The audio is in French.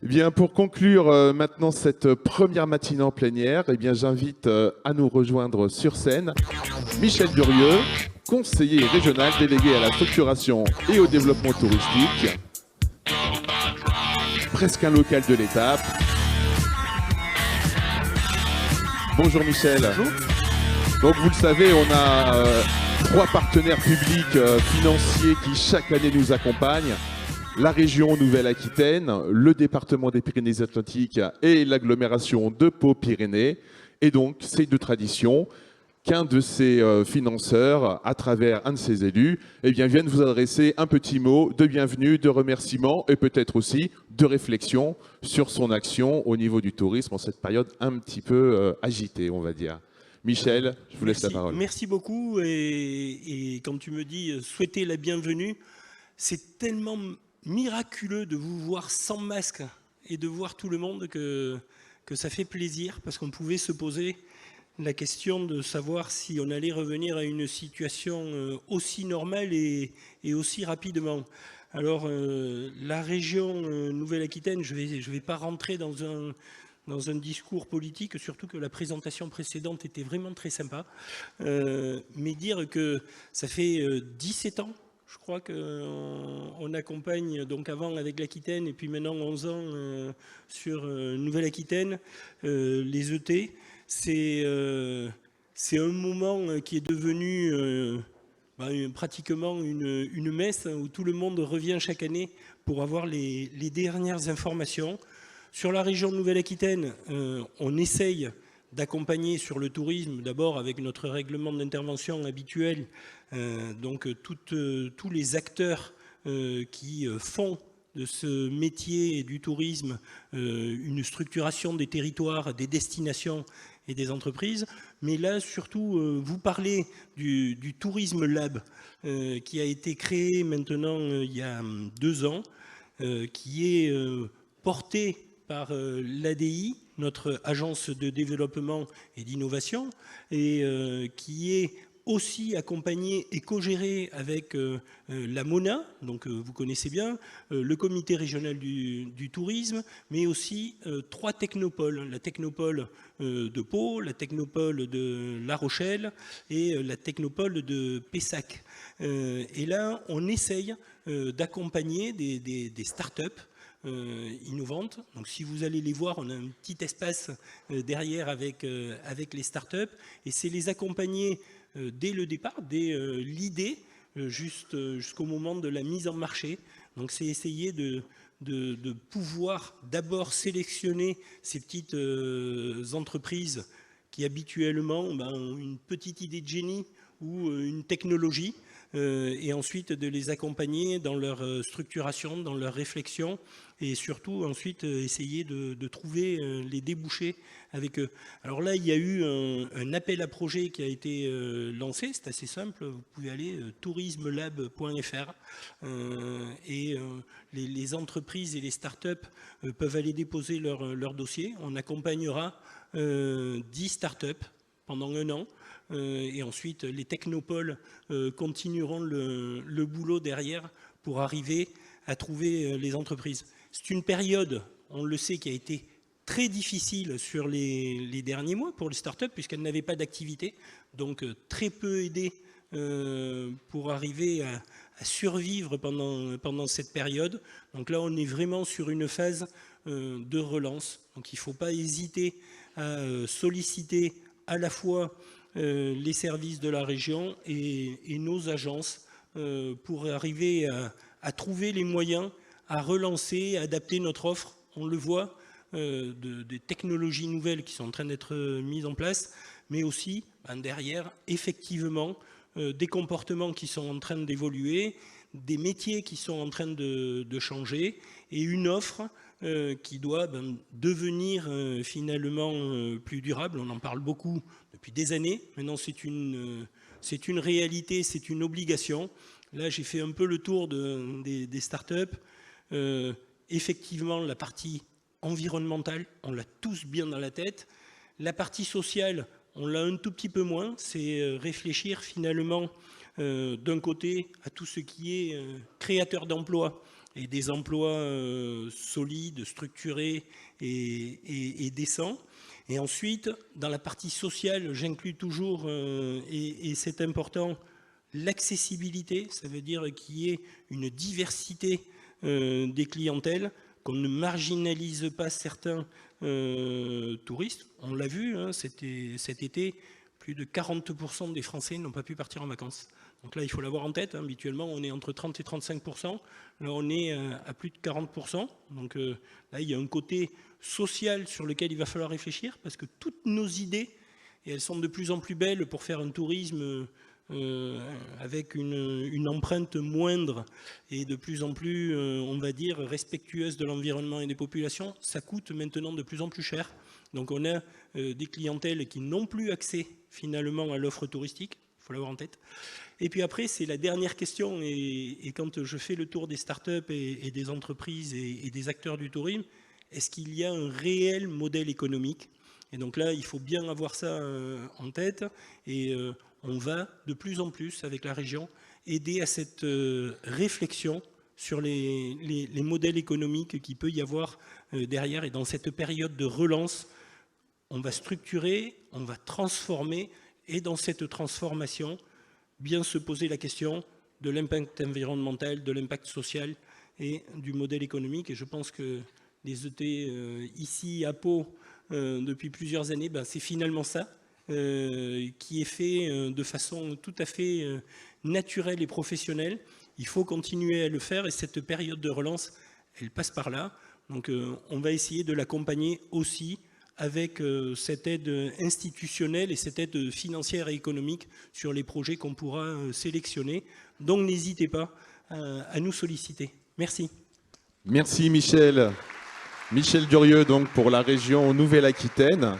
Eh bien, pour conclure maintenant cette première matinée en plénière, eh bien, j'invite à nous rejoindre sur scène Michel Durieux, conseiller régional délégué à la structuration et au développement touristique, presque un local de l'étape. Bonjour Michel. Bonjour. Donc vous le savez, on a 3 partenaires publics financiers qui chaque année nous accompagnent. La région Nouvelle-Aquitaine, le département des Pyrénées-Atlantiques et l'agglomération de Pau-Pyrénées. Et donc, c'est de tradition qu'un de ces financeurs, à travers un de ses élus, eh bien, vienne vous adresser un petit mot de bienvenue, de remerciement et peut-être aussi de réflexion sur son action au niveau du tourisme en cette période un petit peu agitée, on va dire. Michel, je vous laisse la parole. Merci beaucoup. Et quand tu me dis souhaiter la bienvenue, c'est tellement miraculeux de vous voir sans masque et de voir tout le monde que ça fait plaisir, parce qu'on pouvait se poser la question de savoir si on allait revenir à une situation aussi normale et aussi rapidement. Alors, la région Nouvelle-Aquitaine, je vais pas rentrer dans un discours politique, surtout que la présentation précédente était vraiment très sympa, mais dire que ça fait 17 ans, je crois qu'on accompagne, donc avant avec l'Aquitaine et puis maintenant 11 ans sur Nouvelle-Aquitaine, les ET. C'est un moment qui est devenu pratiquement une messe où tout le monde revient chaque année pour avoir les dernières informations. Sur la région de Nouvelle-Aquitaine, on essaye d'accompagner sur le tourisme, d'abord avec notre règlement d'intervention habituel, donc tous les acteurs qui font de ce métier du tourisme une structuration des territoires, des destinations et des entreprises. Mais là, surtout, vous parlez du Tourisme Lab qui a été créé maintenant il y a 2 ans, qui est porté par l'ADI, notre agence de développement et d'innovation, et qui est aussi accompagné et co-géré avec la MONA, donc vous connaissez bien, le comité régional du tourisme, mais aussi 3 technopoles, la technopole de Pau, la technopole de La Rochelle et la technopole de Pessac. Et là, on essaye d'accompagner des startups innovantes. Donc si vous allez les voir, on a un petit espace derrière avec les startups, et c'est les accompagner dès le départ, dès l'idée, jusqu'au moment de la mise en marché. Donc c'est essayer de pouvoir d'abord sélectionner ces petites entreprises qui habituellement ont une petite idée de génie ou une technologie, et ensuite de les accompagner dans leur structuration, dans leur réflexion, et surtout ensuite essayer de trouver les débouchés avec eux. Alors là, il y a eu un appel à projet qui a été lancé, c'est assez simple, vous pouvez aller tourismelab.fr et les entreprises et les startups peuvent aller déposer leur dossier. On accompagnera 10 startups pendant 1 an. Et ensuite, les technopoles continueront le boulot derrière pour arriver à trouver les entreprises. C'est une période, on le sait, qui a été très difficile sur les derniers mois pour les startups, puisqu'elles n'avaient pas d'activité, donc très peu aidées pour arriver à survivre pendant cette période. Donc là, on est vraiment sur une phase de relance. Donc il ne faut pas hésiter à solliciter à la fois les services de la région et nos agences pour arriver à trouver les moyens, à relancer, à adapter notre offre. On le voit, des technologies nouvelles qui sont en train d'être mises en place, mais aussi derrière, effectivement, des comportements qui sont en train d'évoluer, des métiers qui sont en train de changer, et une offre qui doit devenir finalement plus durable. On en parle beaucoup depuis des années. Maintenant, c'est une réalité, c'est une obligation. Là, j'ai fait un peu le tour des startups. Effectivement, la partie environnementale, on l'a tous bien dans la tête. La partie sociale, on l'a un tout petit peu moins. C'est réfléchir finalement d'un côté à tout ce qui est créateur d'emplois et des emplois solides, structurés et décents. Et ensuite, dans la partie sociale, j'inclus toujours, et c'est important, l'accessibilité, ça veut dire qu'il y ait une diversité des clientèles, qu'on ne marginalise pas certains touristes. On l'a vu, hein, cet été, plus de 40% des Français n'ont pas pu partir en vacances. Donc là, il faut l'avoir en tête. Hein. Habituellement, on est entre 30 et 35%. Là, on est à plus de 40%. Donc là, il y a un côté social sur lequel il va falloir réfléchir, parce que toutes nos idées, et elles sont de plus en plus belles pour faire un tourisme avec une empreinte moindre et de plus en plus, on va dire, respectueuse de l'environnement et des populations, ça coûte maintenant de plus en plus cher. Donc on a des clientèles qui n'ont plus accès finalement à l'offre touristique, il faut l'avoir en tête. Et puis après, c'est la dernière question, et quand je fais le tour des startups et des entreprises et des acteurs du tourisme, est-ce qu'il y a un réel modèle économique? Et donc là, il faut bien avoir ça en tête, et on va de plus en plus, avec la région, aider à cette réflexion sur les modèles économiques qu'il peut y avoir derrière. Et dans cette période de relance, on va structurer, on va transformer, et dans cette transformation, bien se poser la question de l'impact environnemental, de l'impact social et du modèle économique. Et je pense que les ET ici à Pau, depuis plusieurs années, ben, c'est finalement ça. Qui est fait de façon tout à fait naturelle et professionnelle. Il faut continuer à le faire, et cette période de relance, elle passe par là. Donc on va essayer de l'accompagner aussi avec cette aide institutionnelle et cette aide financière et économique sur les projets qu'on pourra sélectionner. Donc n'hésitez pas à nous solliciter. Merci. Merci Michel. Michel Durieux donc pour la région Nouvelle-Aquitaine.